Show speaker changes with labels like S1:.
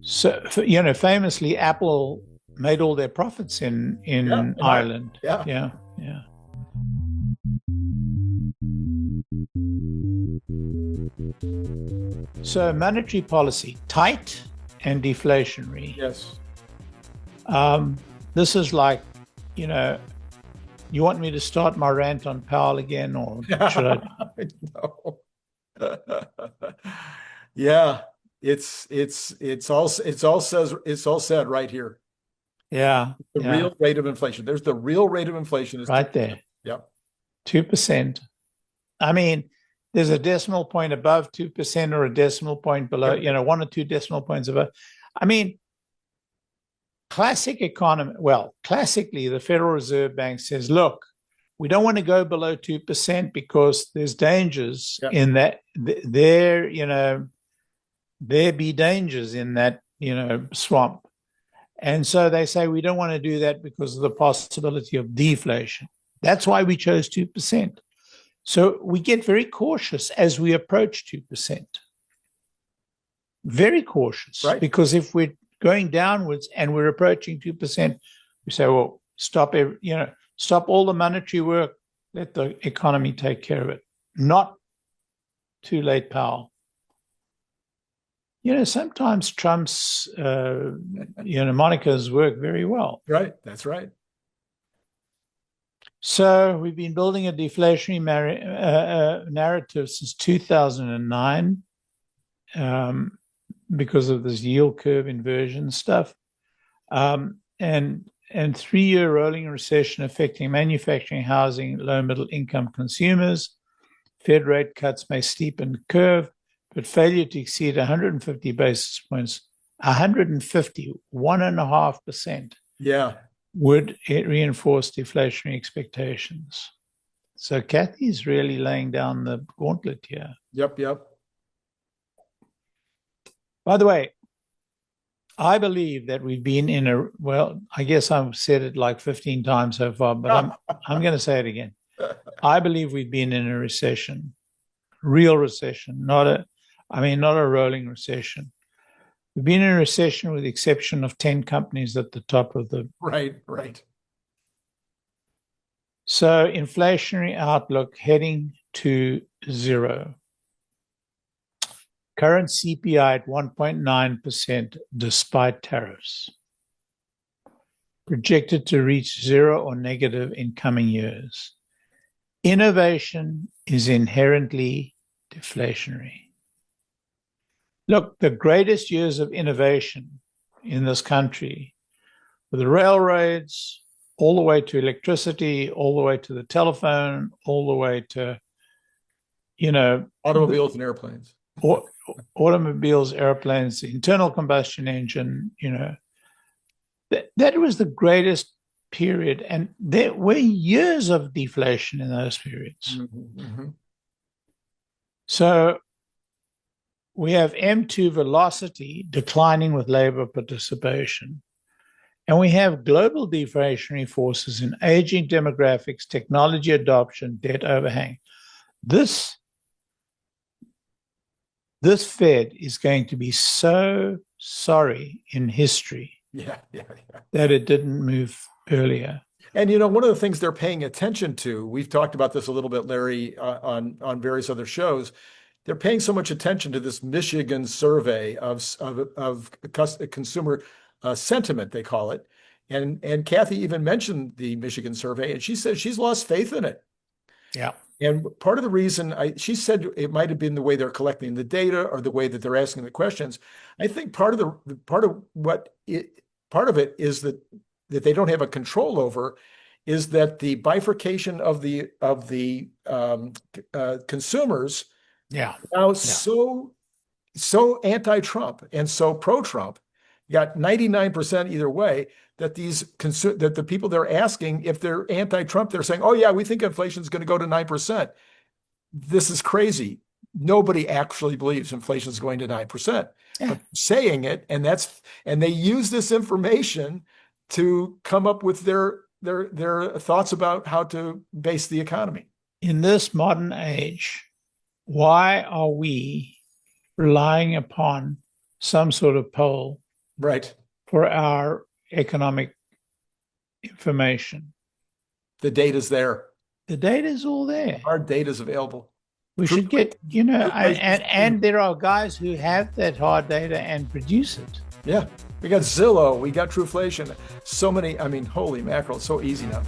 S1: So, famously, Apple made all their profits in Ireland.
S2: Yeah.
S1: Yeah. Yeah. So monetary policy, tight and deflationary.
S2: Yes.
S1: This is like, you want me to start my rant on Powell again, or should I?
S2: No. Yeah, it's all said right here.
S1: Yeah.
S2: The real rate of inflation. There's the real rate of inflation is
S1: right there.
S2: Yep.
S1: 2%. I mean, there's a decimal point above 2% or a decimal point below, 1 or 2 decimal points above. I mean, classically, the Federal Reserve Bank says, look, we don't want to go below 2% because there's dangers in that. There be dangers in that, swamp. And so they say we don't want to do that because of the possibility of deflation. That's why we chose 2%. So we get very cautious as we approach 2%. Very cautious,
S2: right?
S1: Because if we're going downwards and we're approaching 2%, we say, well, stop all the monetary work, let the economy take care of it. Not too late, Powell. Sometimes Trump's, monikers work very well.
S2: Right, that's right.
S1: So we've been building a deflationary narrative since 2009 because of this yield curve inversion stuff. And 3-year rolling recession affecting manufacturing, housing, low middle income consumers. Fed rate cuts may steepen the curve, but failure to exceed 150 basis points, 1.5%.
S2: Yeah.
S1: Would it reinforce deflationary expectations? So Kathy's really laying down the gauntlet here.
S2: Yep.
S1: By the way, I believe that we've been in I guess I've said it like 15 times so far, but I'm going to say it again. I believe we've been in a recession, real recession, not a rolling recession. We've been in a recession with the exception of 10 companies at the top of the...
S2: Right.
S1: So inflationary outlook heading to 0. Current CPI at 1.9% despite tariffs. Projected to reach 0 or negative in coming years. Innovation is inherently deflationary. Look, the greatest years of innovation in this country were the railroads, all the way to electricity, all the way to the telephone, all the way to,
S2: automobiles and airplanes.
S1: Automobiles, airplanes, the internal combustion engine, that was the greatest period. And there were years of deflation in those periods.
S2: Mm-hmm.
S1: So we have M2 velocity declining with labor participation. And we have global deflationary forces in aging demographics, technology adoption, debt overhang. This Fed is going to be so sorry in history that it didn't move earlier.
S2: And, one of the things they're paying attention to, we've talked about this a little bit, Larry, on various other shows. They're paying so much attention to this Michigan survey of consumer sentiment, they call it. And Kathy even mentioned the Michigan survey, and she said she's lost faith in it.
S1: Yeah.
S2: And part of the reason she said it might have been the way they're collecting the data or the way that they're asking the questions. I think part of it is that they don't have a control over is that the bifurcation of the consumers now so anti-Trump and so pro-Trump, you got 99% either way, that that the people they're asking, if they're anti-Trump, they're saying, oh yeah, we think inflation is going to go to 9%. This is crazy. Nobody actually believes inflation is going to 9%. But saying it, and they use this information to come up with their thoughts about how to base the economy.
S1: In this modern age, why are we relying upon some sort of poll
S2: Right.
S1: for our economic information?
S2: The data's there.
S1: The data is all there.
S2: Our data's available.
S1: We should get, and there are guys who have that hard data and produce it.
S2: Yeah. We got Zillow. We got Trueflation. So many, I mean, holy mackerel. It's so easy now.